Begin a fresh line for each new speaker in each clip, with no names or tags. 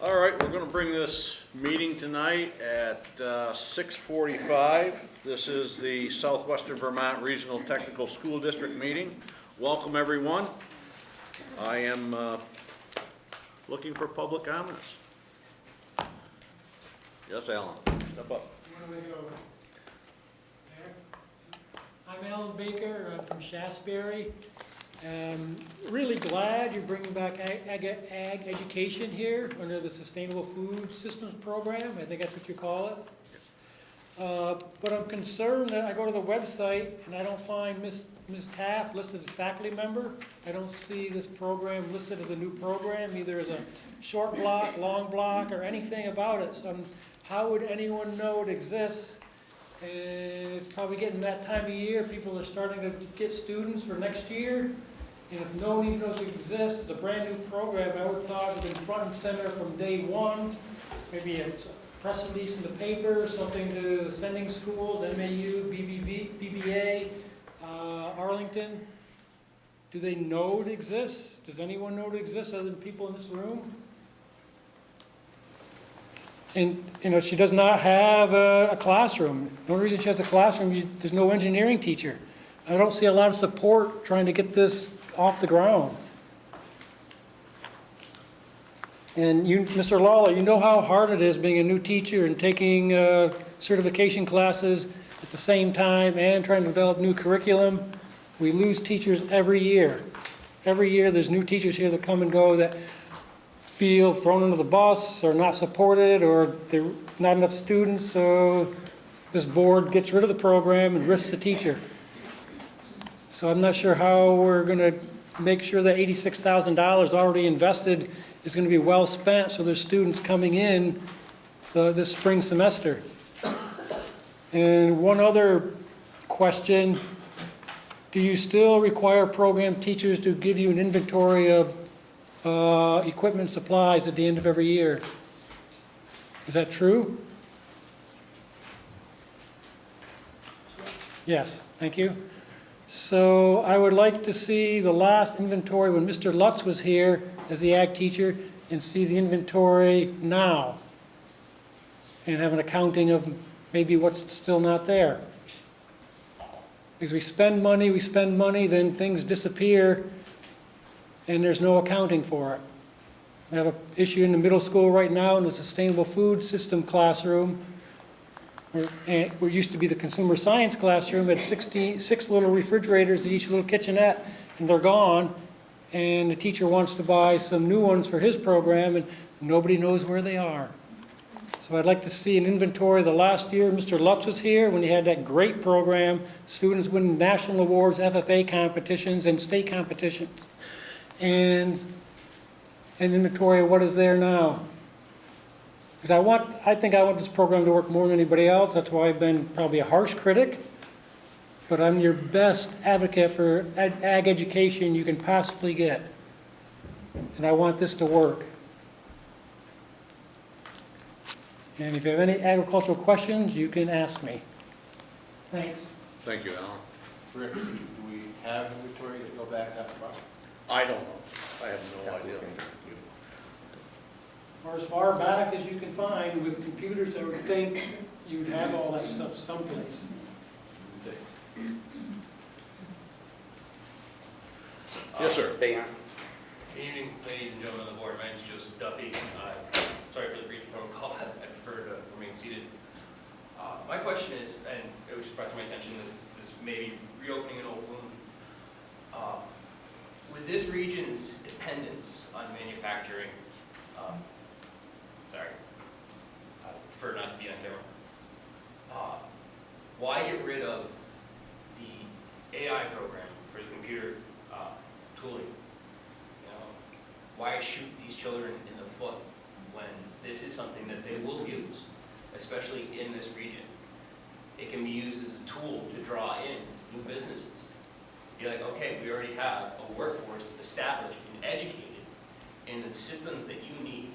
All right, we're going to bring this meeting tonight at 6:45. This is the Southwestern Vermont Regional Technical School District meeting. Welcome, everyone. I am looking for public comments. Yes, Alan, step up.
Where do we go? There. I'm Alan Baker, I'm from Shasberry. Really glad you're bringing back ag education here under the Sustainable Food Systems Program. I think that's what you call it. But I'm concerned that I go to the website and I don't find Ms. Taft listed as faculty member. I don't see this program listed as a new program, either as a short block, long block, or anything about it. So how would anyone know it exists? And it's probably getting that time of year, people are starting to get students for next year. And if no one even knows it exists, it's a brand new program, I would have thought it would have been front and center from day one. Maybe it's a press release in the paper, something to the sending schools, MAU, BBA, Arlington. Do they know it exists? Does anyone know it exists other than people in this room? And, you know, she does not have a classroom. The only reason she has a classroom, there's no engineering teacher. I don't see a lot of support trying to get this off the ground. And you, Mr. Lawler, you know how hard it is being a new teacher and taking certification classes at the same time and trying to develop new curriculum. We lose teachers every year. Every year there's new teachers here that come and go that feel thrown under the bus or not supported, or there are not enough students, so this board gets rid of the program and risks the teacher. So I'm not sure how we're going to make sure that $86,000 already invested is going to be well spent so there's students coming in this spring semester. And one other question, do you still require program teachers to give you an inventory of equipment and supplies at the end of every year? Is that true? Yes, thank you. So I would like to see the last inventory when Mr. Lutz was here as the ag teacher and see the inventory now and have an accounting of maybe what's still not there. Because we spend money, then things disappear and there's no accounting for it. We have an issue in the middle school right now in the Sustainable Food System classroom. Where used to be the consumer science classroom, had 6 little refrigerators at each little kitchenette, and they're gone. And the teacher wants to buy some new ones for his program, and nobody knows where they are. So I'd like to see an inventory. The last year Mr. Lutz was here when he had that great program, students winning national awards, FFA competitions, and state competitions. And an inventory of what is there now. Because I think I want this program to work more than anybody else. That's why I've been probably a harsh critic. But I'm your best advocate for ag education you can possibly get. And I want this to work. And if you have any agricultural questions, you can ask me. Thanks.
Thank you, Alan.
Rick, do we have inventory to go back that far?
I don't know. I have no idea.
Or as far back as you can find with computers, I would think you'd have all that stuff someplace.
Yes, sir.
Good evening, ladies and gentlemen of the board. My name is Joseph Duffy. Sorry for the brief protocol. I prefer to remain seated. My question is, and it was just brought to my attention that this may be reopening an old wound. With this region's dependence on manufacturing, sorry, I prefer not to be on camera. Why get rid of the AI program for the computer tooling? You know, why shoot these children in the foot when this is something that they will use, especially in this region? It can be used as a tool to draw in new businesses. Be like, okay, we already have a workforce established and educated in the systems that you need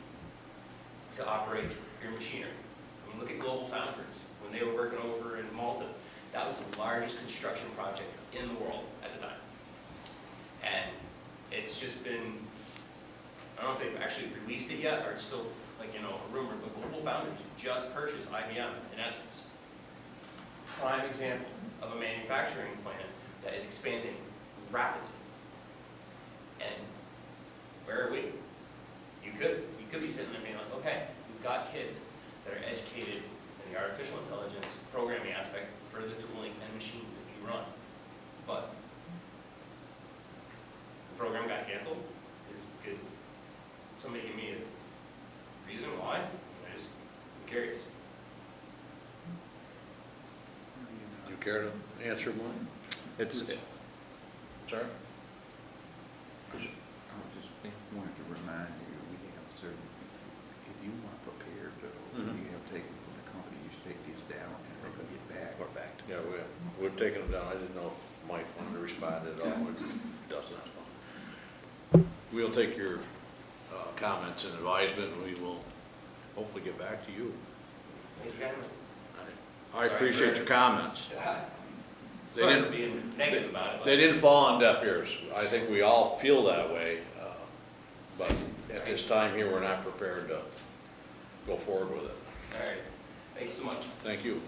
to operate your machinery. I mean, look at Global Foundries. When they were working over in Malta, that was the largest construction project in the world at the time. And it's just been I don't know if they've actually released it yet, or it's still like, you know, a rumor, but Global Foundries just purchased IBM, in essence. Prime example of a manufacturing plant that is expanding rapidly. And where are we? You could be sitting there being like, okay, we've got kids that are educated in the artificial intelligence programming aspect for the tooling and machines that we run. But the program got canceled. Could somebody give me a reason why? I'm just curious.
You care to answer one? It's, sorry?
I just wanted to remind you, we have certain, if you want prepared, we have taken from the company, you should take this down and then get back.
Or back. Yeah, we're taking them down. I didn't know if Mike wanted to respond at all. It does not. We'll take your comments and advisement, and we will hopefully get back to you.
Thanks for having me.
I appreciate your comments.
It's
They
fun
didn't-
being negative about it. But
They didn't fall on deaf ears. I think we all feel that way, but at this time here, we're not prepared to go forward with it.
All right. Thank you so much.
Thank you.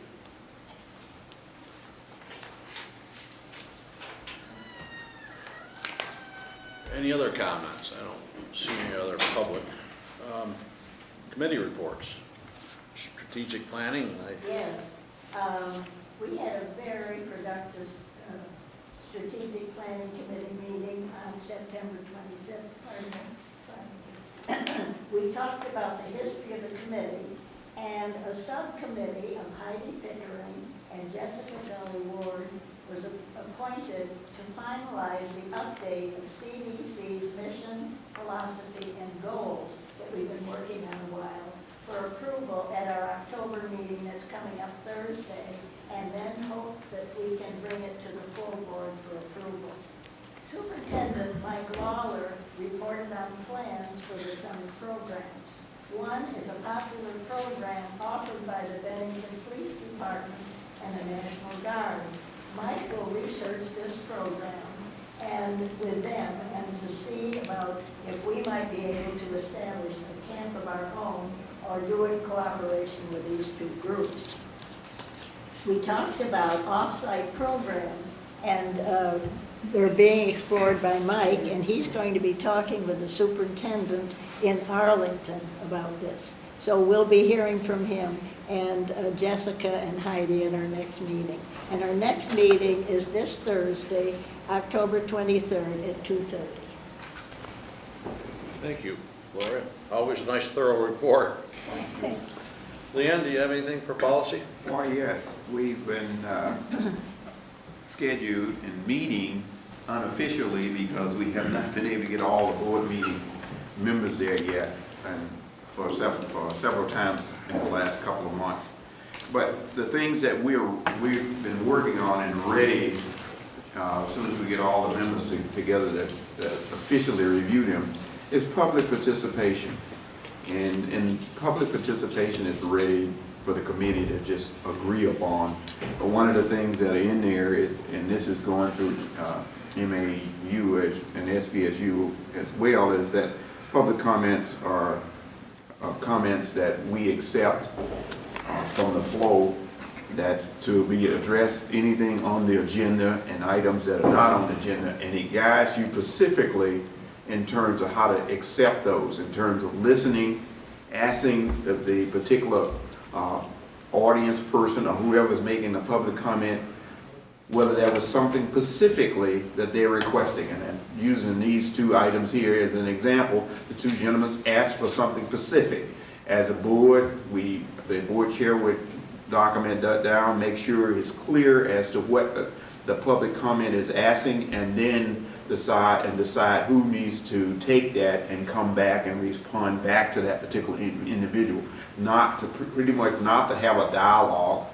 Any other comments? I don't see any other public. Committee reports. Strategic planning,
Yes, we had a very productive strategic planning committee meeting on September 25th. Pardon me. We talked about the history of the committee, and a subcommittee of Heidi Pickering and Jessica Deli Ward was appointed to finalize the update of CDC's mission, philosophy, and goals that we've been working on a while for approval at our October meeting that's coming up Thursday, and then hope that we can bring it to the full board for approval. Superintendent Mike Lawler reported on plans for the summer programs. One is a popular program offered by the Bennington Police Department and the National Guard. Mike will research this program and with them and to see about if we might be able to establish a camp of our own or do it in cooperation with these two groups. We talked about off-site programs, and they're being explored by Mike, and he's going to be talking with the superintendent in Arlington about this. So we'll be hearing from him and Jessica and Heidi at our next meeting. And our next meeting is this Thursday, October 23rd at 2:30.
Thank you, Gloria. Always a nice thorough report.
Thank you.
Leanne, do you have anything for policy?
Why, yes, we've been scheduled and meeting unofficially because we have not been able to get all the board meeting members there yet, and for several times in the last couple of months. But the things that we've been working on and ready, as soon as we get all the members together that officially review them, is public participation. And public participation is ready for the committee to just agree upon. But one of the things that are in there, and this is going through MAU and SVSU as well, is that public comments are comments that we accept from the flow, that's to be addressed, anything on the agenda and items that are not on the agenda, and it guides you specifically in terms of how to accept those, in terms of listening, asking the particular audience person or whoever's making the public comment whether there was something specifically that they're requesting. And then using these two items here as an example, the two gentlemen asked for something specific. As a board, the board chair would document that down, make sure it's clear as to what the public comment is asking, and then decide who needs to take that and come back and respond back to that particular individual. Pretty much not to have a dialogue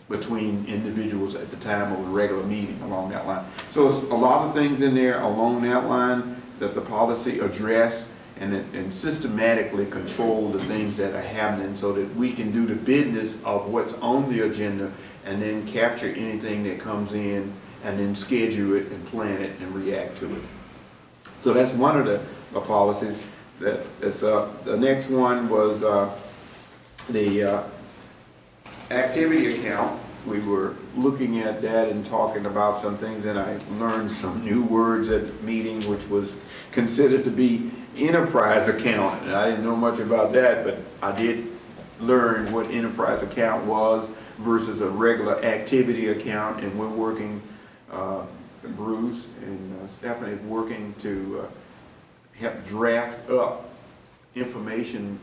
between individuals at the time of a regular meeting along that line. So it's a lot of things in there along that line that the policy address and systematically control the things that are happening so that we can do the business of what's on the agenda and then capture anything that comes in and then schedule it and plan it and react to it. So that's one of the policies. The next one was the activity account. We were looking at that and talking about some things, and I learned some new words at the meeting, which was considered to be enterprise account. And I didn't know much about that, but I did learn what enterprise account was versus a regular activity account, and we're working, Bruce and Stephanie is working to help draft up information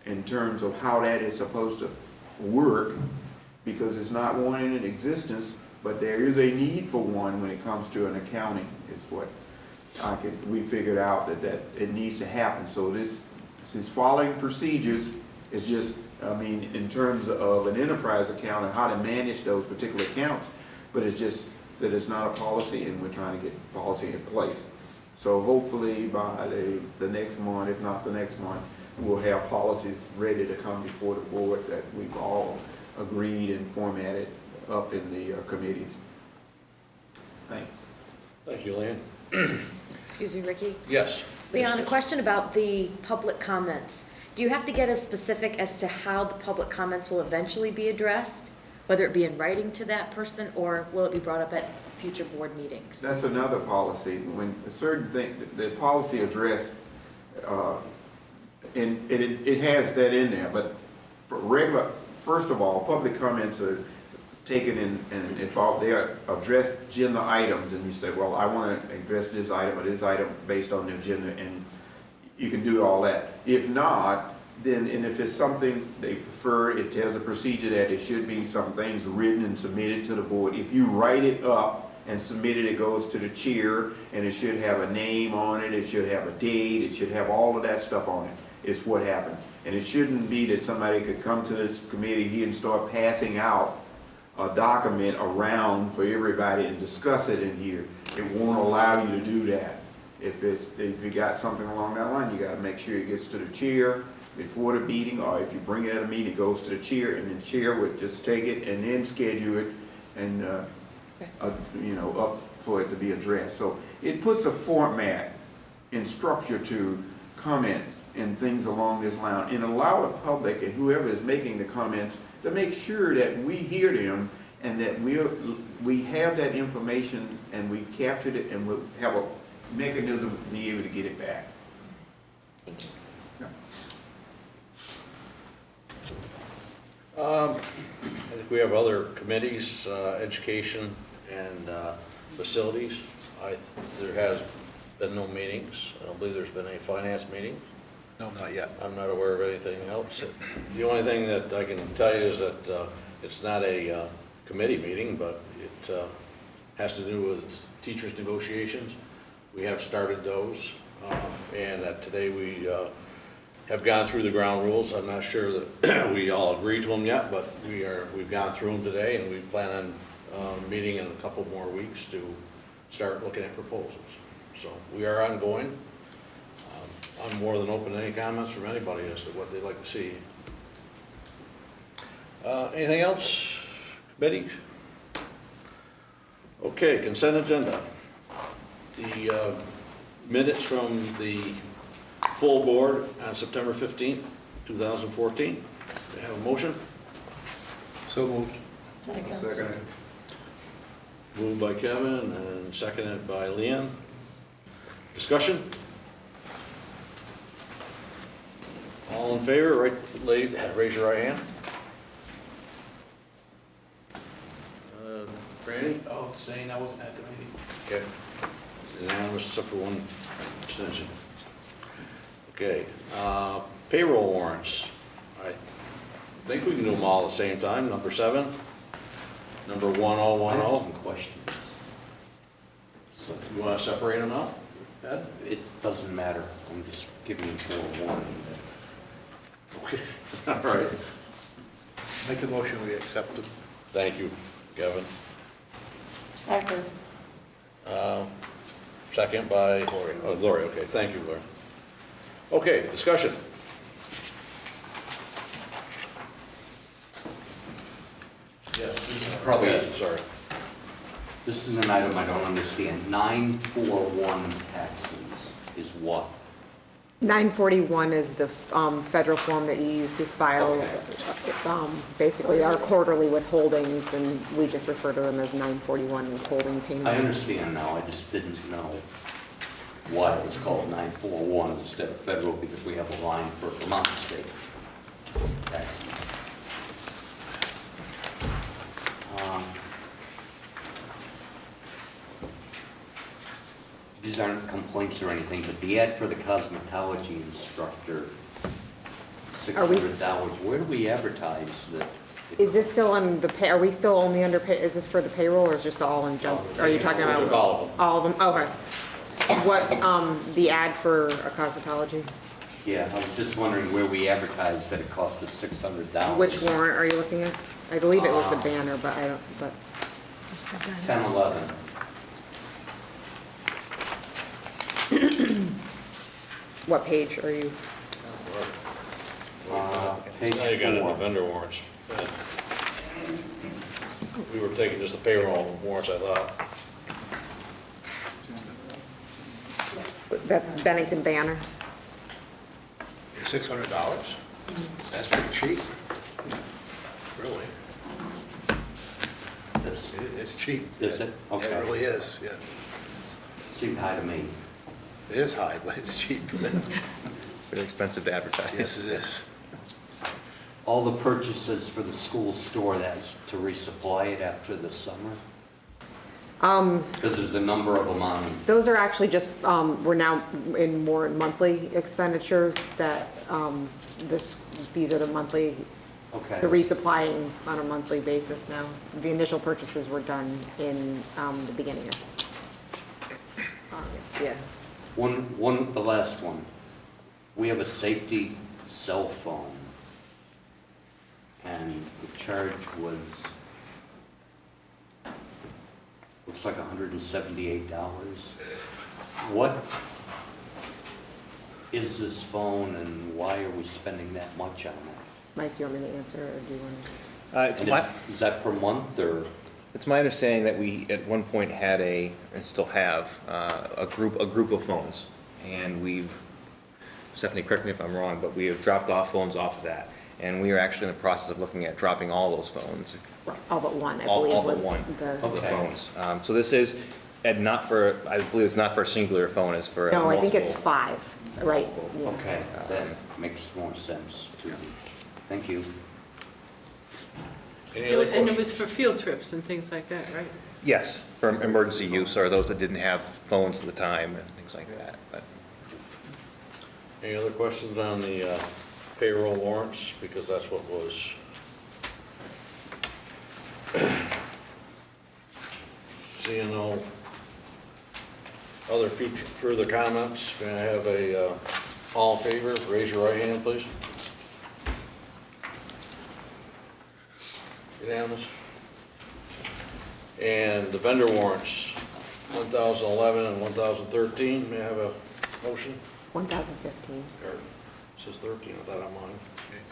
in terms of how that is supposed to work, because it's not one in existence, but there is a need for one when it comes to an accounting, is what we figured out that it needs to happen. So this is following procedures. It's just, I mean, in terms of an enterprise account and how to manage those particular accounts, but it's just that it's not a policy, and we're trying to get policy in place. So hopefully by the next month, if not the next month, we'll have policies ready to come before the board that we've all agreed and formatted up in the committees. Thanks.
Thank you, Leon.
Excuse me, Ricky.
Yes.
Leon, a question about the public comments. Do you have to get as specific as to how the public comments will eventually be addressed? Whether it be in writing to that person, or will it be brought up at future board meetings?
That's another policy. When a certain thing, the policy address, and it has that in there, but for regular, first of all, public comments are taken in and involved, they are addressed agenda items, and you say, well, I want to address this item or this item based on the agenda, and you can do all that. If not, then, and if it's something they prefer, it has a procedure that it should be some things written and submitted to the board. If you write it up and submit it, it goes to the chair, and it should have a name on it, it should have a date, it should have all of that stuff on it, is what happened. And it shouldn't be that somebody could come to this committee here and start passing out a document around for everybody and discuss it in here. It won't allow you to do that. If you got something along that line, you gotta make sure it gets to the chair before the meeting, or if you bring it at a meeting, it goes to the chair, and the chair would just take it and then schedule it and, you know, up for it to be addressed. So it puts a format and structure to comments and things along this line, and allow the public and whoever is making the comments to make sure that we hear them, and that we have that information and we captured it, and we'll have a mechanism to be able to get it back.
Thank you.
I think we have other committees, education and facilities. There has been no meetings. I don't believe there's been any finance meeting.
No, not yet.
I'm not aware of anything else. The only thing that I can tell you is that it's not a committee meeting, but it has to do with teachers' negotiations. We have started those, and today we have gone through the ground rules. I'm not sure that we all agree to them yet, but we've gone through them today, and we plan on meeting in a couple more weeks to start looking at proposals. So we are ongoing. I'm more than open to any comments from anybody as to what they'd like to see. Anything else, committee? Okay, consent agenda. The minutes from the full board on September 15th, 2014. They have a motion?
So moved.
Second.
Moved by Kevin and seconded by Leon. Discussion? All in favor, raise your right hand. Franny?
Oh, abstain, I wasn't at the meeting.
Okay. Unanimous except for one abstention. Okay, payroll warrants. I think we can do them all at the same time. Number 7, number 1010.
I have some questions.
You want to separate them out, Ed?
It doesn't matter, I'm just giving you forewarning.
Okay, all right.
Make a motion, we accept them.
Thank you, Kevin.
Second.
Second by Gloria. Oh, Gloria, okay, thank you, Gloria. Okay, discussion. Yes.
Probably-
Sorry.
This is an item I don't understand. 941 taxes is what?
941 is the federal form that you use to file basically our quarterly withholdings, and we just refer to them as 941 withholding payments.
I understand now, I just didn't know why it was called 941 instead of federal, because we have a line for Vermont state taxes. These aren't complaints or anything, but the ad for the cosmetology instructor, $600, where do we advertise that?
Is this still on the pay, are we still only under pay, is this for the payroll or is just all in jump? Are you talking about?
All of them.
All of them, okay. What, the ad for a cosmetology?
Yeah, I was just wondering where we advertised that it cost us $600.
Which warrant are you looking at? I believe it was the banner, but I don't, but.
1011.
What page are you?
Page
Now you got it in the
4.
vendor warrants. We were taking just the payroll warrants, I thought.
That's Bennington banner.
$600? That's pretty cheap. Really?
That's-
It's cheap.
Is it?
Yeah,
Okay.
it really is, yeah.
Seemed high to me.
It is high, but it's cheap.
Really expensive to advertise.
Yes, it is.
All the purchases for the school store, that's to resupply it after the summer? Because there's a number of them on,
Those are actually just, we're now in more monthly expenditures that, these are the monthly,
okay.
the resupplying on a monthly basis now. The initial purchases were done in, the beginning of August, yeah.
The last one. We have a safety cell phone. And the charge was, looks like $178. What is this phone and why are we spending that much on it?
Mike, do you want me to answer, or do you want to?
Is that per month or?
It's my understanding that we, at one point, had and still have, a group of phones. And we've, Stephanie, correct me if I'm wrong, but we have dropped off phones off of that. And we are actually in the process of looking at dropping all those phones.
All but one, I
All
believe,
but
was
one
the.
of the
Okay.
phones. So this is, and not for, I believe it's not for a singular phone, it's for
No, I think it's
multiple.
5, right, yeah.
Okay, that makes more sense to me. Thank you.
Any other
And it
questions?
was for field trips and things like that, right?
Yes, for emergency use, or those that didn't have phones at the time and things like that, but.
Any other questions on the payroll warrants? Because that's what was. Seeing no other further comments, may I have a, all in favor, raise your right hand, please. Unanimous. And the vendor warrants, 1011 and 1013, may I have a motion?
1,015.
Or, it says 13, I thought I'm on.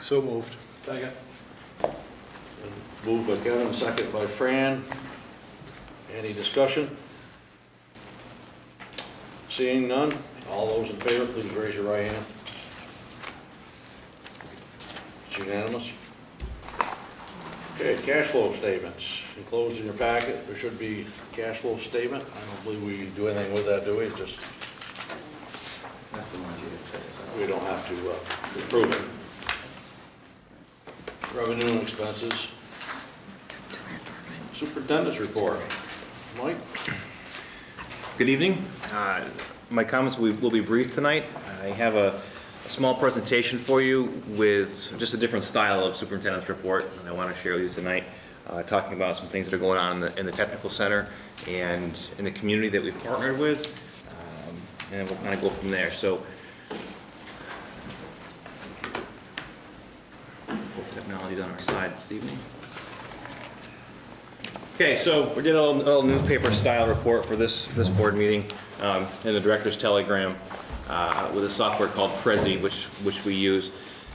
So moved.
Moved by Kevin, second by Fran. Any discussion? Seeing none, all those in favor, please raise your right hand. It's unanimous. Okay, cash flow statements. Enclosed in your packet, there should be cash flow statement. I don't believe we do anything with that, do we? Just,
That's the one you had.
we don't have to approve it. Revenue and expenses. Superintendent's report. Mike?
Good evening. My comments will be brief tonight. I have a small presentation for you with just a different style of superintendent's report that I want to share with you tonight, talking about some things that are going on in the technical center and in the community that we've partnered with, and we'll kind of go from there. So, hope technology's on our side this evening. Okay, so we did a little newspaper-style report for this board meeting in the director's telegram with a software called Prezi, which we use.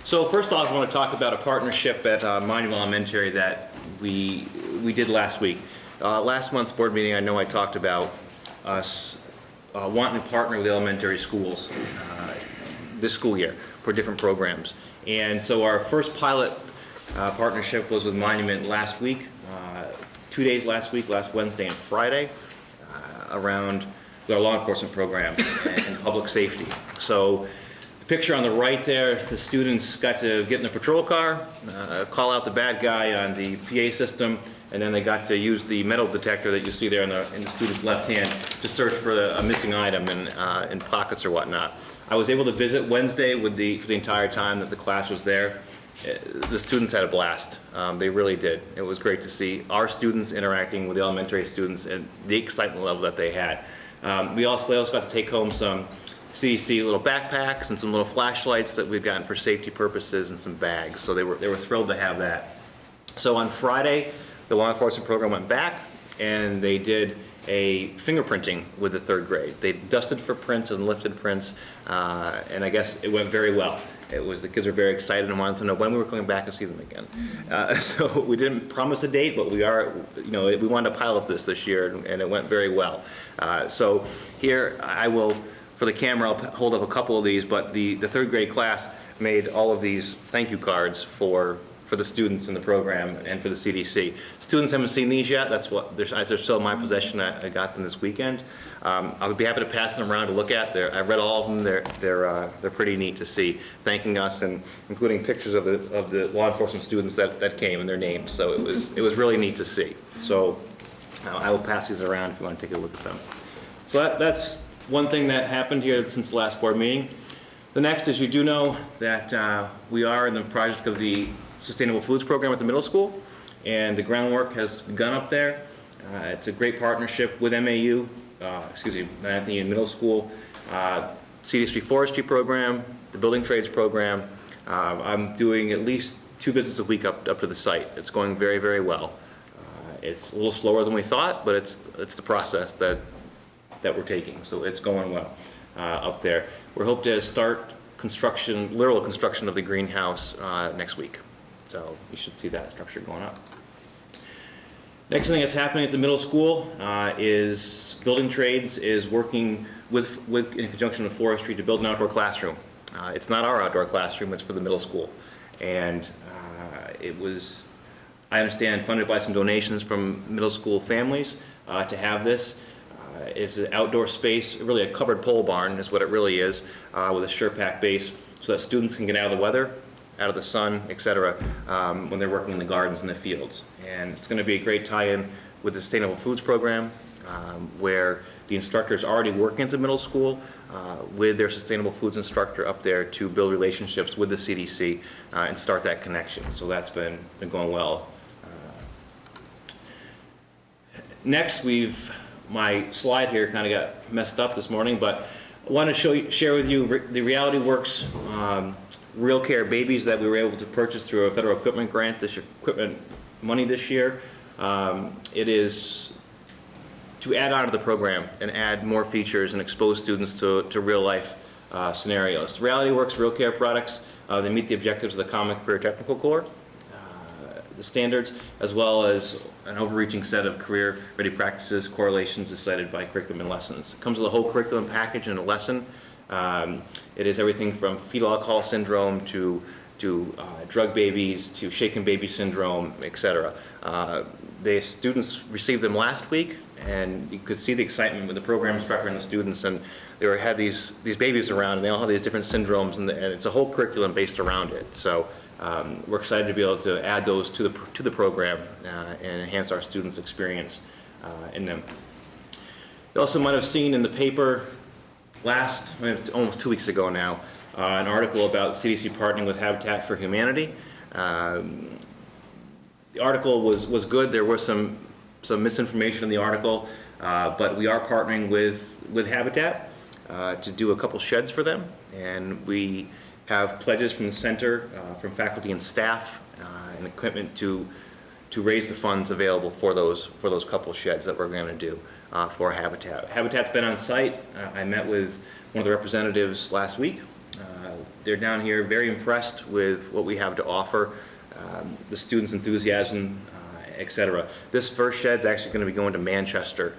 So first off, I want to talk about a partnership at Monument Elementary that we did last week. Last month's board meeting, I know I talked about us wanting to partner with elementary schools. this school year for different programs. And so our first pilot partnership was with Monument last week, 2 days last week, last Wednesday and Friday, around our law enforcement program and public safety. So the picture on the right there, the students got to get in the patrol car, call out the bad guy on the PA system, and then they got to use the metal detector that you see there in the student's left hand to search for a missing item in pockets or whatnot. I was able to visit Wednesday for the entire time that the class was there. The students had a blast. They really did. It was great to see our students interacting with the elementary students and the excitement level that they had. We also got to take home some CDC little backpacks and some little flashlights that we've gotten for safety purposes and some bags. So they were thrilled to have that. So on Friday, the law enforcement program went back and they did a fingerprinting with the third grade. They dusted for prints and lifted prints, and I guess it went very well. The kids were very excited and wanted to know when we were coming back and see them again. So we didn't promise a date, but we wanted to pilot this year, and it went very well. So here I will, for the camera, I'll hold up a couple of these, but the third grade class made all of these thank you cards for the students in the program and for the CDC. Students haven't seen these yet. They're still in my possession. I got them this weekend. I would be happy to pass them around to look at. I've read all of them. They're pretty neat to see, thanking us and including pictures of the law enforcement students that came and their names. So it was really neat to see. So I will pass these around if you want to take a look at them. So that's one thing that happened here since the last board meeting. The next is, you do know that we are in the project of the Sustainable Foods Program at the middle school, and the groundwork has begun up there. It's a great partnership with Bennington Middle School, CDC Forestry Program, the Building Trades Program. I'm doing at least 2 visits a week up to the site. It's going very, very well. It's a little slower than we thought, but it's the process that we're taking, so it's going well up there. We're hoping to start literal construction of the greenhouse next week. So you should see that structure going up. Next thing that's happening at the middle school is Building Trades is working in conjunction with Forestry to build an outdoor classroom. It's not our outdoor classroom, it's for the middle school. And it was, I understand, funded by some donations from middle school families to have this. It's an outdoor space, really a covered pole barn is what it really is, with a sure-pack base so that students can get out of the weather, out of the sun, etc., when they're working in the gardens and the fields. And it's going to be a great tie-in with the Sustainable Foods Program, where the instructor is already working at the middle school with their Sustainable Foods instructor up there to build relationships with the CDC and start that connection. So that's been going well. Next, my slide here kind of got messed up this morning, but I want to share with you the Reality Works Real Care babies that we were able to purchase through a federal equipment grant, equipment money this year. It is to add on to the program and add more features and expose students to real life scenarios. Reality Works Real Care products, they meet the objectives of the Common Career Technical Corps, the standards, as well as an overreaching set of career-ready practices, correlations as cited by curriculum and lessons. It comes with a whole curriculum package and a lesson. It is everything from fetal alcohol syndrome to drug babies to shaken baby syndrome, etc. The students received them last week, and you could see the excitement with the program instructor and the students, and they had these babies around, and they all have these different syndromes, and it's a whole curriculum based around it. So we're excited to be able to add those to the program and enhance our students' experience in them. You also might have seen in the paper almost 2 weeks ago now, an article about CDC partnering with Habitat for Humanity. The article was good. There was some misinformation in the article, but we are partnering with Habitat to do a couple sheds for them, and we have pledges from the center, from faculty and staff, and equipment to raise the funds available for those couple sheds that we're going to do for Habitat. Habitat's been on site. I met with one of the representatives last week. They're down here very impressed with what we have to offer, the students' enthusiasm, etc. This first shed's actually going to be going to Manchester.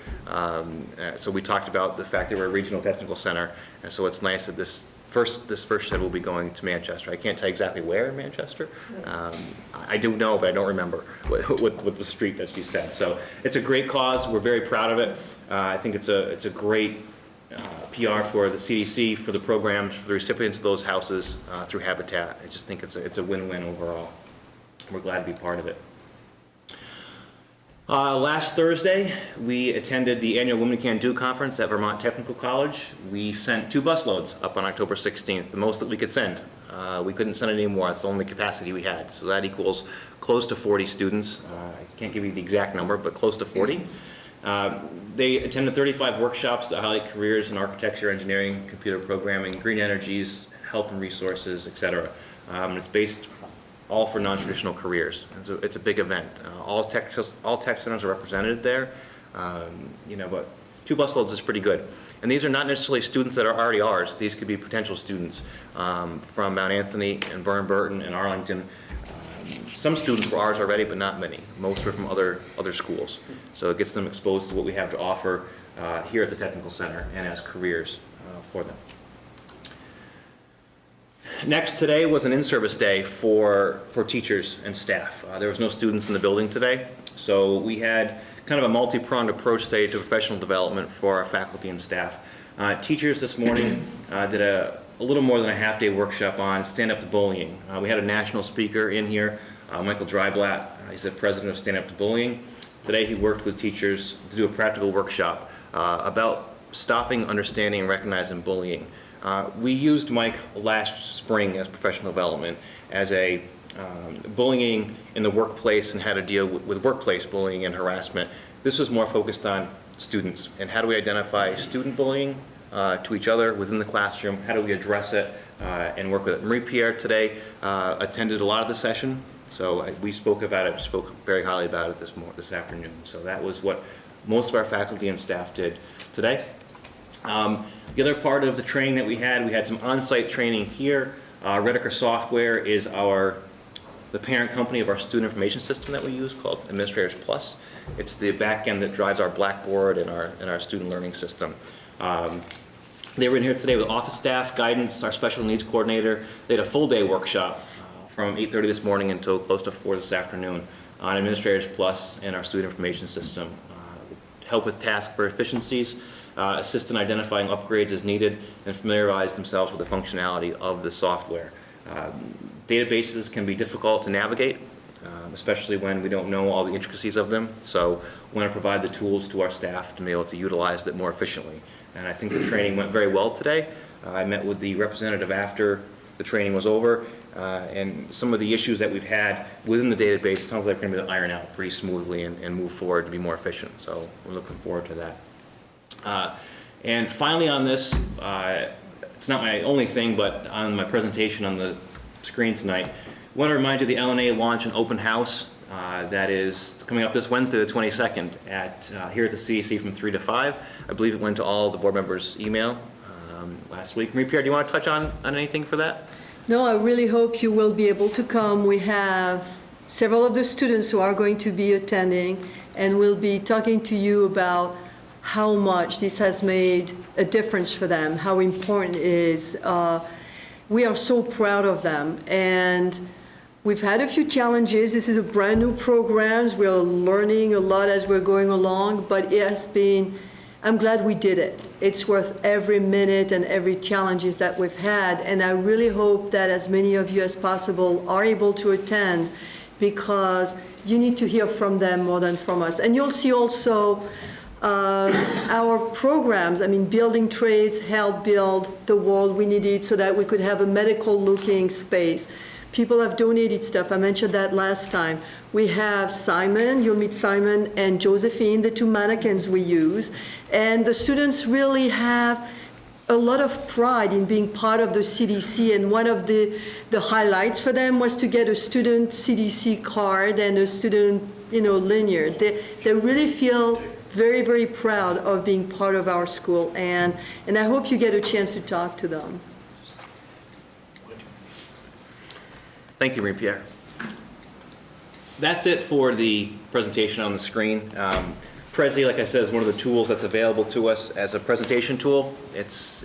So we talked about the fact that we're a regional technical center, and so it's nice that this This first shed will be going to Manchester. I can't tell you exactly where in Manchester. I do know, but I don't remember what the street that she said. So it's a great cause. We're very proud of it. I think it's a great PR for the CDC, for the programs, for the recipients of those houses through Habitat. I just think it's a win-win overall. We're glad to be part of it. Last Thursday, we attended the annual Women Can Do conference at Vermont Technical College. We sent 2 busloads up on October 16th, the most that we could send. We couldn't send any more. It's the only capacity we had. So that equals close to 40 students. I can't give you the exact number, but close to 40. They attended 35 workshops that highlight careers in architecture, engineering, computer programming, green energies, health and resources, etc. It's based all for non-traditional careers. And so it's a big event. All tech centers are represented there, but 2 busloads is pretty good. And these are not necessarily students that are already ours. These could be potential students from Mount Anthony and Vernon Burton and Arlington. Some students were ours already, but not many. Most were from other schools. So it gets them exposed to what we have to offer here at the Technical Center and as careers for them. Next, today was an in-service day for teachers and staff. There was no students in the building today, so we had kind of a multi-pronged approach today to professional development for our faculty and staff. Teachers this morning did a little more than a half-day workshop on Stand Up to Bullying. We had a national speaker in here, Michael Dryblatt. He's the president of Stand Up to Bullying. Today he worked with teachers to do a practical workshop about stopping, understanding, and recognizing bullying. We used Mike last spring as professional development as a bullying in the workplace and how to deal with workplace bullying and harassment. This was more focused on students and how do we identify student bullying to each other within the classroom, how do we address it and work with it. Marie-Pierre today attended a lot of the session, so we spoke about it, spoke very highly about it this afternoon. So that was what most of our faculty and staff did today. The other part of the training that we had some on-site training here. Redeker Software is the parent company of our student information system that we use called Administrators Plus. It's the back end that drives our Blackboard and our student learning system. They were in here today with office staff, guidance, our special needs coordinator. They had a full day workshop from 8:30 this morning until close to 4 this afternoon on Administrators Plus and our student information system. Help with tasks for efficiencies, assist in identifying upgrades as needed, and familiarize themselves with the functionality of the software. Databases can be difficult to navigate, especially when we don't know all the intricacies of them. So we want to provide the tools to our staff to be able to utilize it more efficiently. And I think the training went very well today. I met with the representative after the training was over, and some of the issues that we've had within the database, it sounds like we're going to be able to iron out pretty smoothly and move forward to be more efficient. So we're looking forward to that. And finally on this, it's not my only thing, but on my presentation on the screen tonight, I want to remind you the LNA launch an open house that is coming up this Wednesday, the 22nd, here at the CDC from 3 to 5. I believe it went to all the board members' email last week. Marie-Pierre, do you want to touch on anything for that?
No, I really hope you will be able to come. We have several of the students who are going to be attending, and we'll be talking to you about how much this has made a difference for them, how important it is. We are so proud of them, and we've had a few challenges. This is a brand new program. We're learning a lot as we're going along, but it has been, I'm glad we did it. It's worth every minute and every challenges that we've had, and I really hope that as many of you as possible are able to attend, because you need to hear from them more than from us. And you'll see also our programs, building trades help build the world we needed so that we could have a medical looking space. People have donated stuff. I mentioned that last time. We have Simon, you'll meet Simon and Josephine, the 2 mannequins we use. And the students really have a lot of pride in being part of the CDC. And one of the highlights for them was to get a student CDC card and a student, lanyard. They really feel very, very proud of being part of our school. And I hope you get a chance to talk to them.
Thank you, Marie-Pierre. That's it for the presentation on the screen. Prezi, like I said, is one of the tools that's available to us as a presentation tool. It's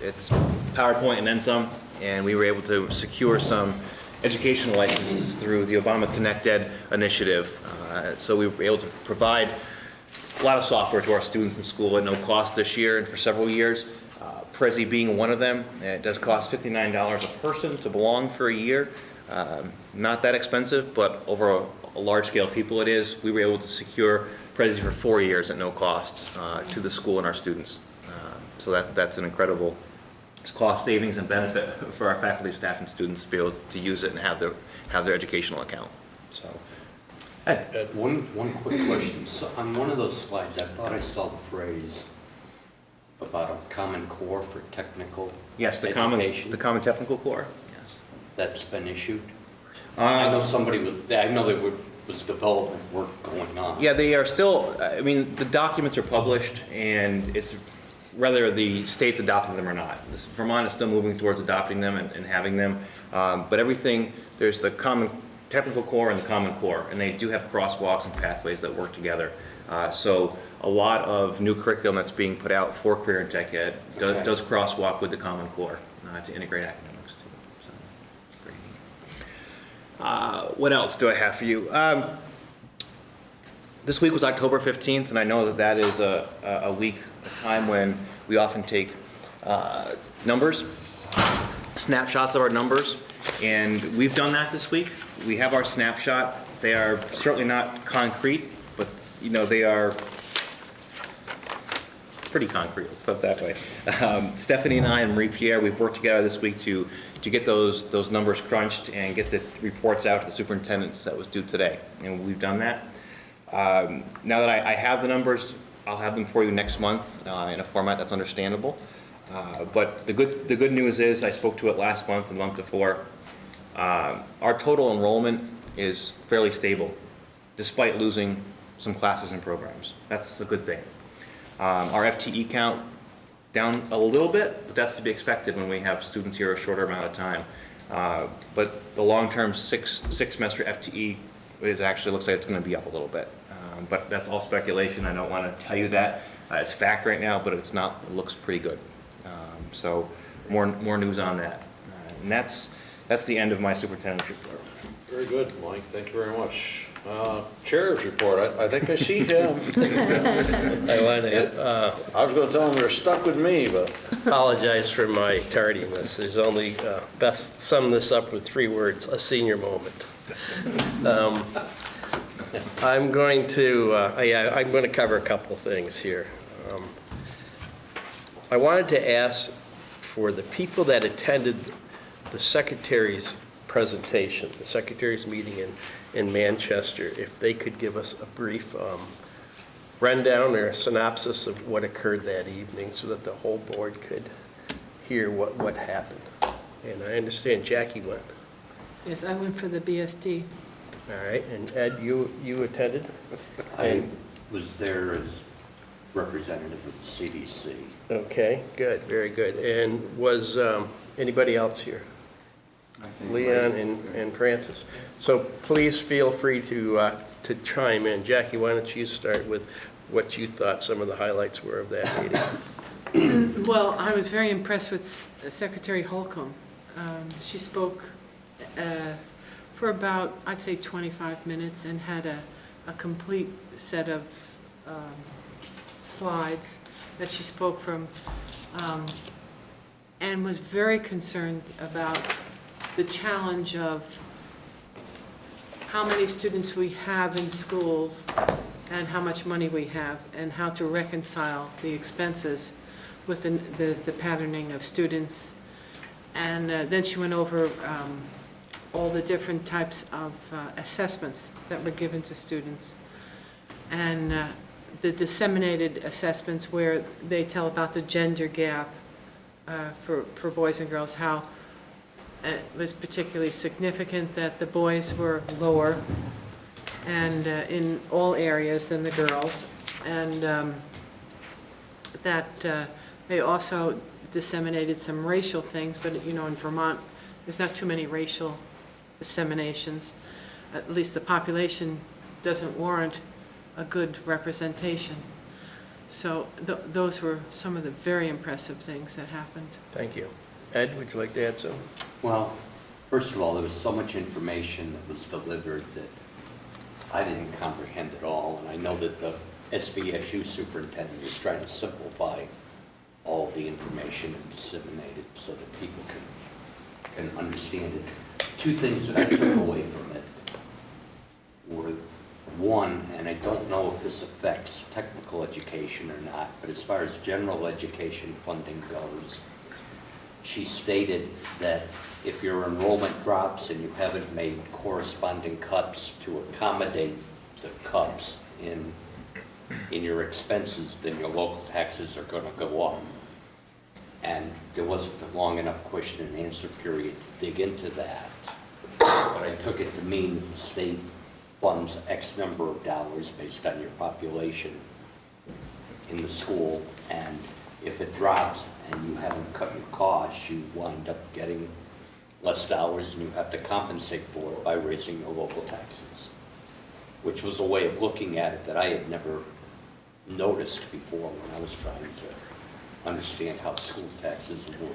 PowerPoint and then some. and we were able to secure some educational licenses through the Obama Connect Ed initiative. So we were able to provide a lot of software to our students in school at no cost this year and for several years. Prezi being one of them. It does cost $59 a person to belong for a year. Not that expensive, but over a large scale of people it is. We were able to secure Prezi for 4 years at no cost to the school and our students. So that's an incredible cost savings and benefit for our faculty, staff, and students to be able to use it and have their educational account. So, Ed.
One quick question. So on one of those slides, I thought I saw the phrase about a common core for technical
Yes, the
education.
common technical core. Yes.
That's been issued? I know there was development work going on.
Yeah, they are still, I mean, the documents are published, and it's whether the state's adopting them or not. Vermont is still moving towards adopting them and having them. But everything, there's the common technical core and the common core, and they do have crosswalks and pathways that work together. So a lot of new curriculum that's being put out for career and tech ed does crosswalk with the common core to integrate academics too. So, great. What else do I have for you? This week was October 15th, and I know that is a week, a time when we often take numbers, snapshots of our numbers, and we've done that this week. We have our snapshot. They are certainly not concrete, but they are pretty concrete, let's put it that way. Stephanie and I and Marie-Pierre, we've worked together this week to get those numbers crunched and get the reports out to the superintendents that was due today, and we've done that. Now that I have the numbers, I'll have them for you next month in a format that's understandable. But the good news is, I spoke to it last month and the month before, our total enrollment is fairly stable, despite losing some classes and programs. That's a good thing. Our FTE count down a little bit, but that's to be expected when we have students here a shorter amount of time. But the long-term six semester FTE looks like it's going to be up a little bit. But that's all speculation. I don't want to tell you that as fact right now, but it's not. It looks pretty good. So more news on that. And that's the end of my superintendent's report.
Very good, Mike. Thank you very much. Chair's report. I think I see him.
I
I was going to tell him you're stuck with me, but
apologize for my tardiness. There's only, best sum this up with 3 words: a senior moment. I'm going to cover a couple things here. I wanted to ask for the people that attended the Secretary's presentation, the Secretary's meeting in Manchester, if they could give us a brief rundown or a synopsis of what occurred that evening so that the whole board could hear what happened. And I understand Jackie went.
Yes, I went for the BSD.
All right, and Ed, you attended?
I was there as representative of the CDC.
Okay, good, very good. And was anybody else here? Leon and Francis. So please feel free to chime in. Jackie, why don't you start with what you thought some of the highlights were of that meeting?
Well, I was very impressed with Secretary Holcomb. She spoke for about, I'd say, 25 minutes and had a complete set of slides that she spoke from, and was very concerned about the challenge of how many students we have in schools and how much money we have, and how to reconcile the expenses with the patterning of students. And then she went over all the different types of assessments that were given to students, and the disseminated assessments where they tell about the gender gap for boys and girls, how it was particularly significant that the boys were lower and in all areas than the girls, and that they also disseminated some racial things, but in Vermont there's not too many racial disseminations. At least the population doesn't warrant a good representation. So those were some of the very impressive things that happened.
Thank you. Ed, would you like to add something?
Well, first of all, there was so much information that was delivered that I didn't comprehend it all, and I know that the SVSU superintendent is trying to simplify all of the information and disseminate it so that people can understand it. Two things that I took away from it were, one, and I don't know if this affects technical education or not, but as far as general education funding goes, she stated that if your enrollment drops and you haven't made corresponding cuts to accommodate the cuts in your expenses, then your local taxes are going to go up. And there wasn't a long enough question and answer period to dig into that. But I took it to mean the state funds X number of dollars based on your population in the school, and if it drops and you haven't cut your costs, you wind up getting less dollars and you have to compensate for it by raising your local taxes, which was a way of looking at it that I had never noticed before when I was trying to understand how school taxes work.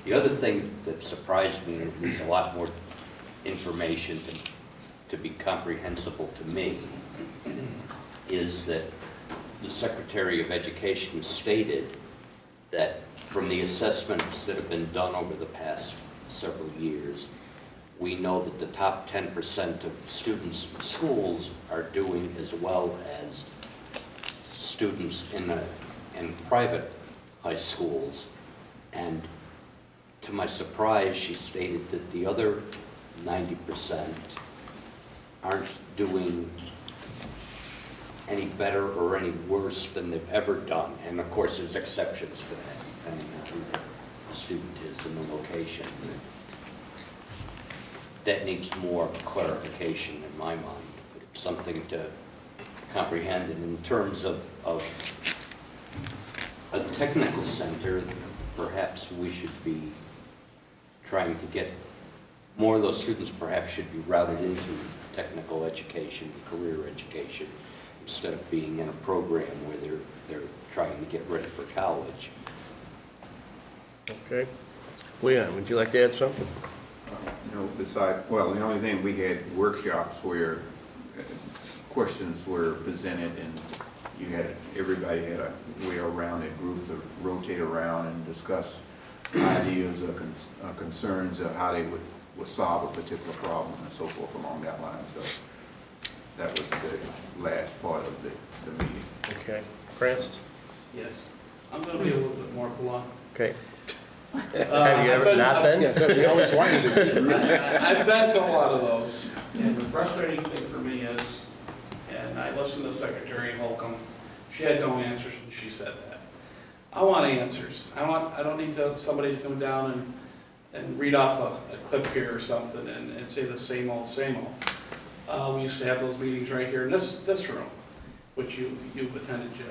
The other thing that surprised me, and it needs a lot more information to be comprehensible to me, is that the Secretary of Education stated that from the assessments that have been done over the past several years, we know that the top 10% of students in schools are doing as well as students in private high schools. And to my surprise, she stated that the other 90% aren't doing any better or any worse than they've ever done. And of course, there's exceptions to that, depending on who the student is and the location. That needs more clarification in my mind, but it's something to comprehend. And in terms of a technical center, perhaps we should be trying to get more of those students perhaps should be routed into technical education, career education, instead of being in a program where they're trying to get ready for college.
Okay. Leon, would you like to add something?
Well, the only thing, we had workshops where questions were presented and everybody had a well-rounded group to rotate around and discuss ideas or concerns of how they would solve a particular problem and so forth along that line. So that was the last part of the meeting.
Okay. Francis?
Yes. I'm going to be a little bit more blunt.
Okay. Have you ever not been?
We always wanted to be. I've been to a lot of those, and the frustrating thing for me is, and I listened to Secretary Holcomb, she had no answers when she said that. I want answers. I don't need somebody to come down and read off a clip here or something and say the same old, same old. We used to have those meetings right here in this room, which you've attended, Jim.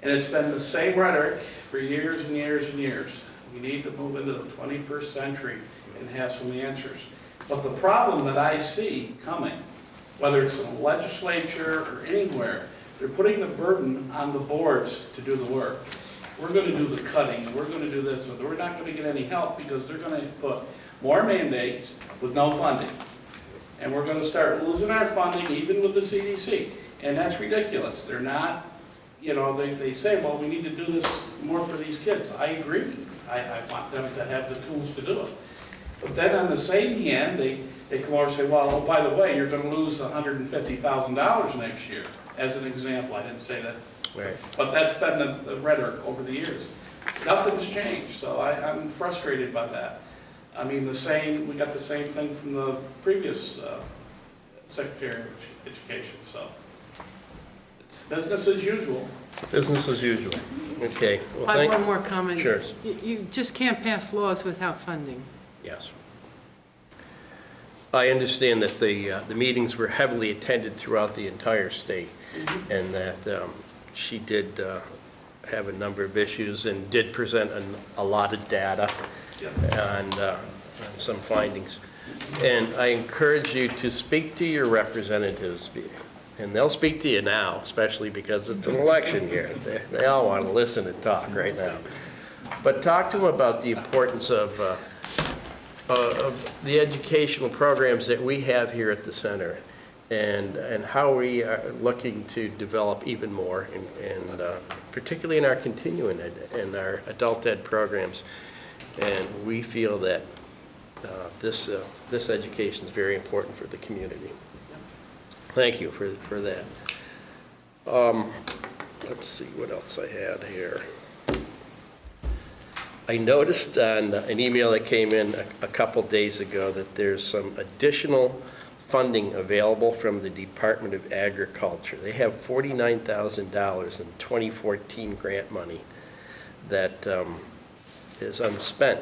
And it's been the same rhetoric for years and years and years. We need to move into the 21st century and have some answers. But the problem that I see coming, whether it's in the legislature or anywhere, they're putting the burden on the boards to do the work. We're going to do the cutting, we're going to do this, or we're not going to get any help because they're going to put more mandates with no funding. And we're going to start losing our funding even with the CDC. And that's ridiculous. They're not, they say, well, we need to do this more for these kids. I agree. I want them to have the tools to do it. But then on the same hand, they come over and say, well, oh, by the way, you're going to lose $150,000 next year, as an example. I didn't say that.
Right.
But that's been the rhetoric over the years. Nothing's changed, so I'm frustrated by that. I mean, we got the same thing from the previous Secretary of Education, so it's business as usual.
Business as usual. Okay. Well,
I have one more comment.
Sure.
You just can't pass laws without funding.
Yes. I understand that the meetings were heavily attended throughout the entire state, and that she did have a number of issues and did present a lot of data and some findings. And I encourage you to speak to your representatives, and they'll speak to you now, especially because it's an election year. They all want to listen and talk right now. But talk to them about the importance of the educational programs that we have here at the center, and how we are looking to develop even more, and particularly in our continuing ed and our adult ed programs. And we feel that this education is very important for the community. Thank you for that. Let's see what else I had here. I noticed on an email that came in a couple days ago that there's some additional funding available from the Department of Agriculture. They have $49,000 in 2014 grant money that is unspent.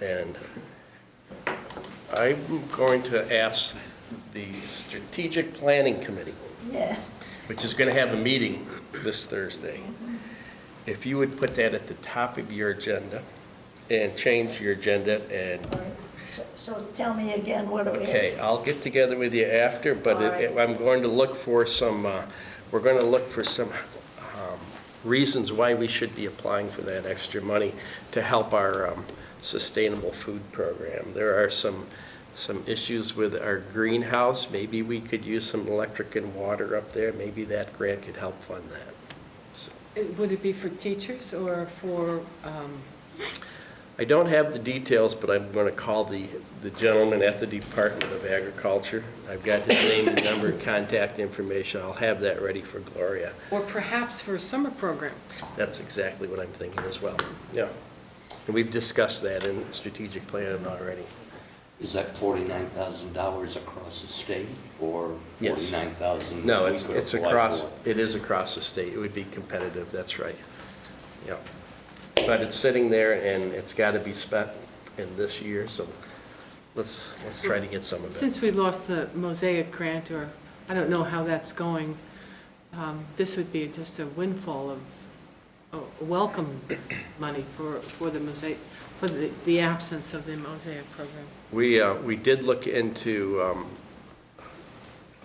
And I'm going to ask the Strategic Planning Committee,
Yeah.
which is going to have a meeting this Thursday, if you would put that at the top of your agenda and change your agenda and
All right. So tell me again what it is.
okay, I'll get together with you after, but
All right.
I'm going to look for some, we're going to look for some reasons why we should be applying for that extra money to help our sustainable food program. There are some issues with our greenhouse. Maybe we could use some electric and water up there. Maybe that grant could help fund that. So,
Would it be for teachers or for,
I don't have the details, but I'm going to call the gentleman at the Department of Agriculture. I've got his name and number and contact information. I'll have that ready for Gloria.
or perhaps for a summer program?
That's exactly what I'm thinking as well. Yeah. And we've discussed that in strategic planning already.
Is that $49,000 across the state, or
Yes.
$49,000?
No,
we
it's
could apply
across,
for?
it is across the state. It would be competitive, that's right. Yeah. But it's sitting there and it's got to be spent in this year, so let's try to get some of it.
Since we lost the Mosaic grant, or I don't know how that's going, this would be just a windfall of welcome money for the Mosaic, for the absence of the Mosaic program.
We did look into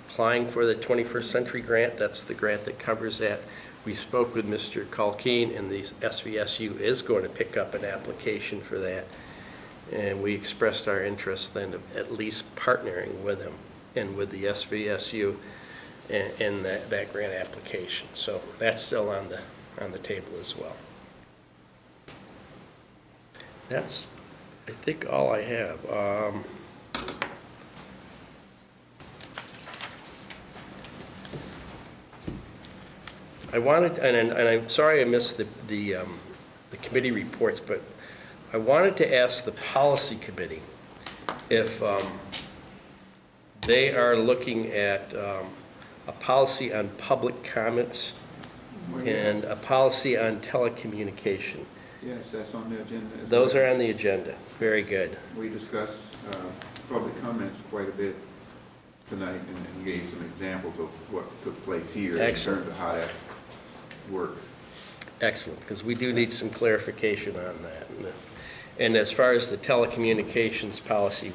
applying for the 21st Century Grant. That's the grant that covers that. We spoke with Mr. Culkeen, and the SVSU is going to pick up an application for that. And we expressed our interest then of at least partnering with him and with the SVSU in that grant application. So that's still on the table as well. That's, I think, all I have. I wanted, and I'm sorry I missed the committee reports, but I wanted to ask the policy committee if they are looking at a policy on public comments and a policy on telecommunication.
Yes, that's on the agenda as
Those
well.
are on the agenda. Very good.
We discussed public comments quite a bit tonight and gave some examples of what took place here in
Excellent.
terms of how that works.
Excellent, because we do need some clarification on that. And as far as the telecommunications policy,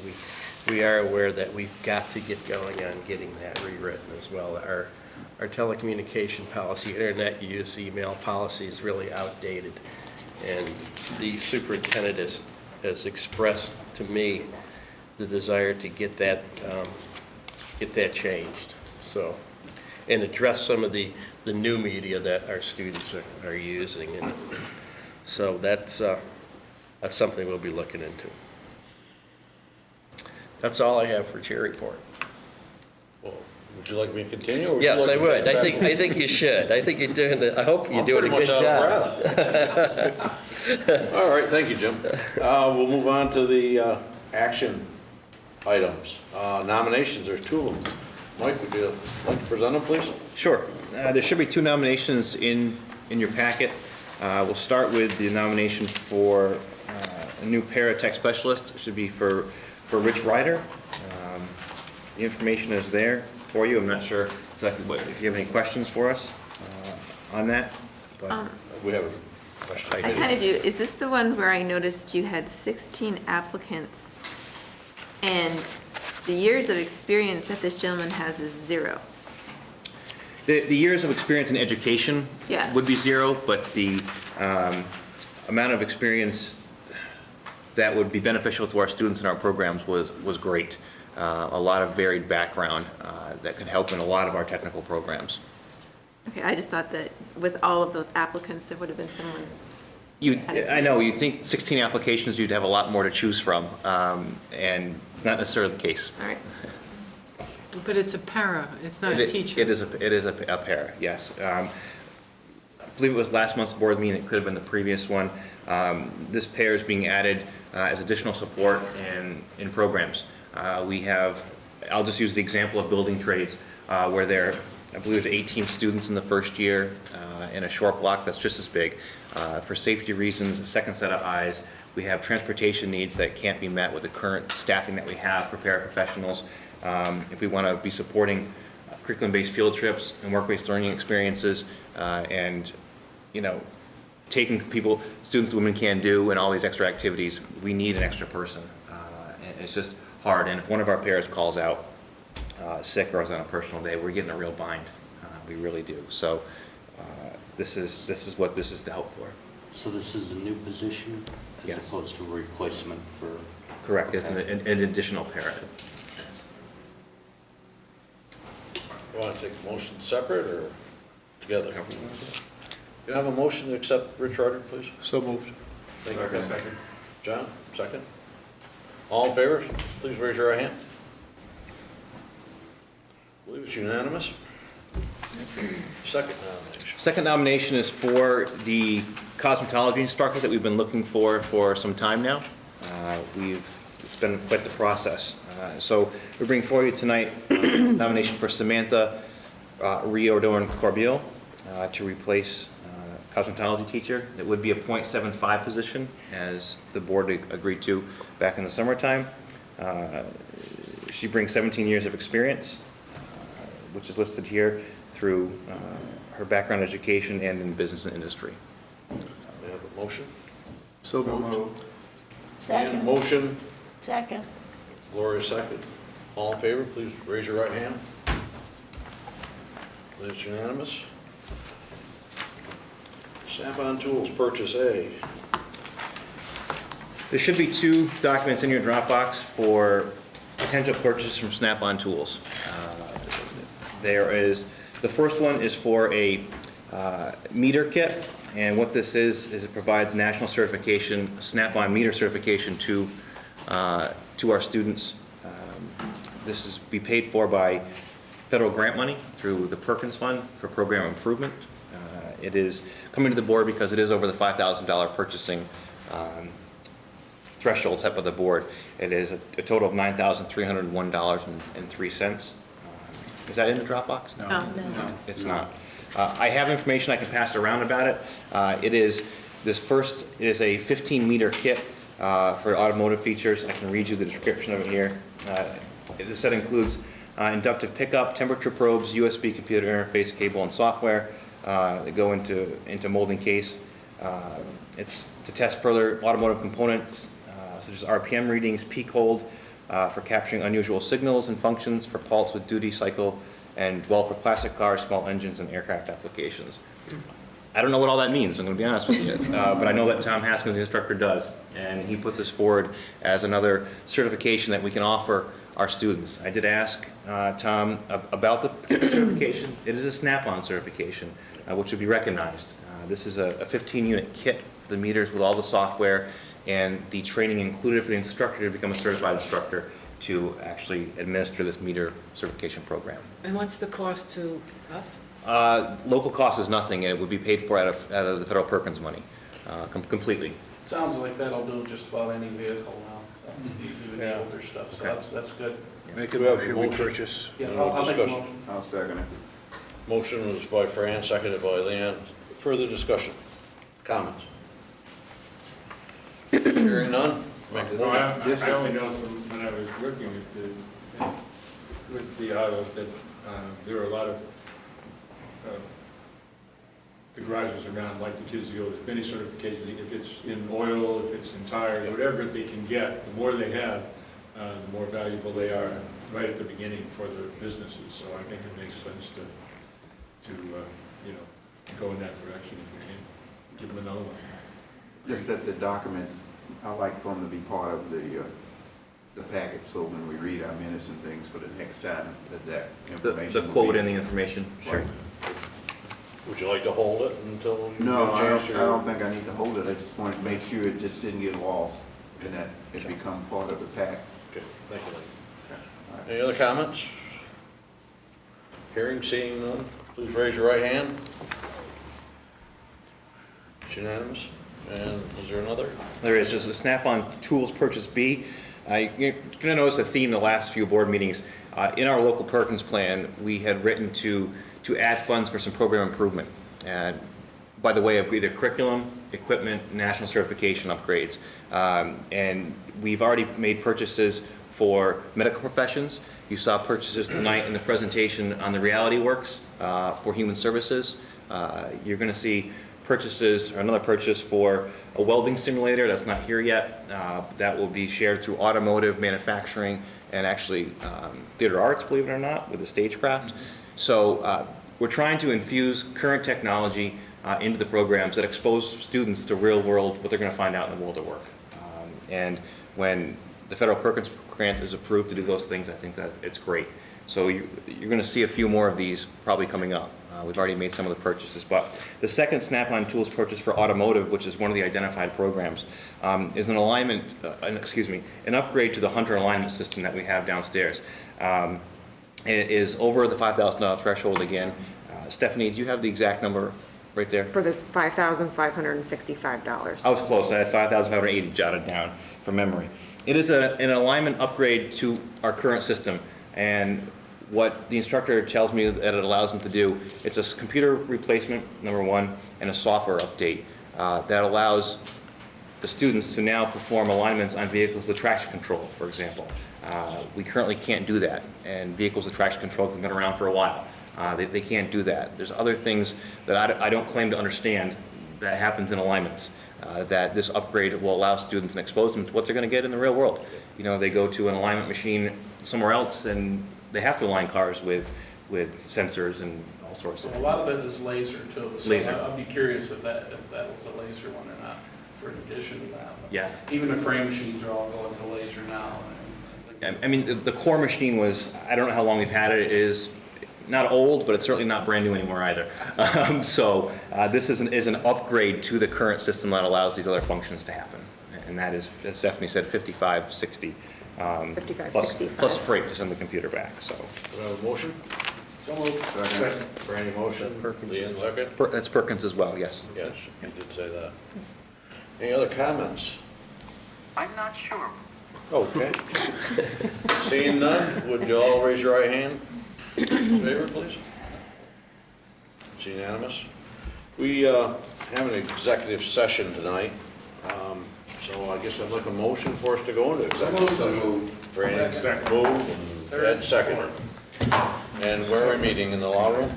we are aware that we've got to get going on getting that rewritten as well. Our telecommunication policy, internet use, email policy is really outdated. And the superintendent has expressed to me the desire to get that changed. So, and address some of the new media that our students are using. And so that's something we'll be looking into. That's all I have for chair report.
Well, would you like me to continue? or would you
Yes,
like
I
to
would.
take it
I
back?
think you should. I think you're doing I hope you're
I'm
doing a
pretty
good
much out
job.
of breath. All right, thank you, Jim. We'll move on to the action items. Nominations, there's two of them. Mike, would you like to present them, please?
Sure. There should be two nominations in your packet. We'll start with the nomination for a new paratech specialist. It should be for Rich Ryder. The information is there for you. I'm not sure exactly if you have any questions for us on that. But
We have a question.
I kind of do. Is this the one where I noticed you had 16 applicants and the years of experience that this gentleman has is 0?
The years of experience in education
Yeah.
would be 0, but the amount of experience that would be beneficial to our students in our programs was great. A lot of varied background that could help in a lot of our technical programs.
Okay, I just thought that with all of those applicants, there would have been someone.
I know, you'd think 16 applications, you'd have a lot more to choose from, and not necessarily the case.
All right.
But it's a para, it's not a teacher.
It is a para, yes. I believe it was last month's board meeting, it could have been the previous one. This pair is being added as additional support in programs. We have, I'll just use the example of building trades, where I believe there's 18 students in the first year in a short block that's just as big. For safety reasons, a second set of eyes, we have transportation needs that can't be met with the current staffing that we have for paraprofessionals. If we want to be supporting curriculum-based field trips and work-based learning experiences, and, you know, taking students that women can do and all these extra activities, we need an extra person. And it's just hard, and if one of our pairs calls out sick or is on a personal day, we're getting a real bind. We really do. So this is what this is to help for.
So this is a new position as
Yes.
opposed to a replacement for?
Correct, it's
Okay.
an additional pair.
You want to take a motion separate or together? You have a motion to accept Rich Rudder, please?
So moved.
Thank you, Ken. John, second. All in favor, please raise your right hand. I believe it's unanimous. Second nomination.
Second nomination is for the cosmetology instructor that we've been looking for some time now. It's been quite the process. So we bring for you tonight nomination for Samantha Riordan-Corbeil to replace cosmetology teacher. It would be a .75 position, as the board agreed to back in the summertime. She brings 17 years of experience, which is listed here through her background in education and in business and industry.
May I have a motion?
So moved.
Second.
Motion,
Second.
Gloria second. All in favor, please raise your right hand. It's unanimous. Snap-on Tools, purchase A.
There should be 2 documents in your Dropbox for potential purchases from Snap-on Tools. The first one is for a meter kit, and what this is it provides national certification, Snap-on meter certification to our students. This is be paid for by federal grant money through the Perkins Fund for program improvement. It is coming to the board because it is over the $5,000 purchasing threshold set by the board. It is a total of $9,301.03. Is that in the Dropbox?
No.
It's not. I have information I can pass around about it. It is a 15-meter kit for automotive features. I can read you the description of it here. This set includes inductive pickup, temperature probes, USB computer interface, cable, and software that go into molding case. It's to test further automotive components such as RPM readings, peak hold for capturing unusual signals and functions for pulse with duty cycle, and dwell for classic cars, small engines, and aircraft applications. I don't know what all that means, I'm going to be honest with you, but I know that Tom Haskins, the instructor, does, and he put this forward as another certification that we can offer our students. I did ask Tom about the certification. It is a Snap-on certification, which would be recognized. This is a 15-unit kit for the meters with all the software and the training included for the instructor to become a certified instructor to actually administer this meter certification program.
And what's the cost to us?
Local cost is nothing, and it would be paid for out of the federal Perkins money, completely.
Sounds like that'll do just about any vehicle now, so even the
Yeah.
older stuff, so
Okay.
that's good.
Make a motion, we purchase.
Yeah, I'll make a
Discussion.
motion.
I'll second it.
Motion was by Fran, seconded by Leanne. Further discussion? Comments? Hearing none? Make a
No,
motion.
I only know from when I was working with the auto that there are a lot of the garages around like the kids go to many certifications. If it's in oil, if it's in tires, whatever they can get, the more they have, the more valuable they are right at the beginning for their businesses. So I think it makes sense to go in that direction if we can. Give them another one.
Just that the documents, I like for them to be part of the packet, so when we read our minutes and things for the next time, that information.
The
will
quote
be-
and the information, sure.
Would you like to hold it until you
No,
get a
I
chance?
don't think I need to hold it, I just wanted to make sure it just didn't get lost, and that it become part of the pack.
Okay, thank you, Lee. Any other comments? Hearing, seeing none, please raise your right hand. It's unanimous. And is there another?
There is just a Snap-on Tools Purchase B. You're going to notice a theme the last few board meetings. In our local Perkins plan, we had written to add funds for some program improvement, by the way of either curriculum, equipment, national certification upgrades. And we've already made purchases for medical professions. You saw purchases tonight in the presentation on the Reality Works for human services. You're going to see purchases, or another purchase for a welding simulator that's not here yet. That will be shared through automotive, manufacturing, and actually theater arts, believe it or not, with the stagecraft. So we're trying to infuse current technology into the programs that expose students to real world, what they're going to find out in the world of work. And when the federal Perkins grant is approved to do those things, I think that it's great. So you're going to see a few more of these probably coming up. We've already made some of the purchases, but the second Snap-on Tools purchase for automotive, which is one of the identified programs, is an alignment, an upgrade to the Hunter alignment system that we have downstairs. It is over the $5,000 threshold again. Stephanie, do you have the exact number right there?
For this $5,565.
I was close. I had 5,580 jotted down from memory. It is an alignment upgrade to our current system, and what the instructor tells me that it allows them to do, it's a computer replacement, number one, and a software update that allows the students to now perform alignments on vehicles with traction control, for example. We currently can't do that, and vehicles with traction control have been around for a while. They can't do that. There's other things that I don't claim to understand that happens in alignments, that this upgrade will allow students and expose them to what they're going to get in the real world. You know, they go to an alignment machine somewhere else, and they have to align cars with sensors and all sorts of
A lot of it is laser too. So
Laser.
I'd be curious if that was a laser one or not, for an addition to that.
Yeah.
Even the frame machines are all going to laser now.
I mean, the core machine was, I don't know how long we've had it. It is not old, but it's certainly not brand new anymore either. So this is an upgrade to the current system that allows these other functions to happen. And that is, as Stephanie said, $55.60. Plus freight to send the computer back, so.
Do we have a motion? So moved. Second. Brandy motion. Leanne second.
That's Perkins as well, yes.
Yes, you did say that. Any other comments?
I'm not sure.
Okay. Seeing none, would you all raise your right hand? In favor, please? It's unanimous. We have an executive session tonight, so I guess I'd like a motion for us to go into executive session. Brandy moved, and Ed seconded. And where are we meeting, in the law room?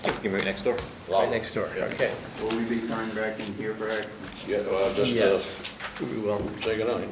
Give me right next door.
Right
next door,
Yeah.
okay.
Will we be coming back in here, Brad?
Yeah, just
Yes, we will.
say goodnight.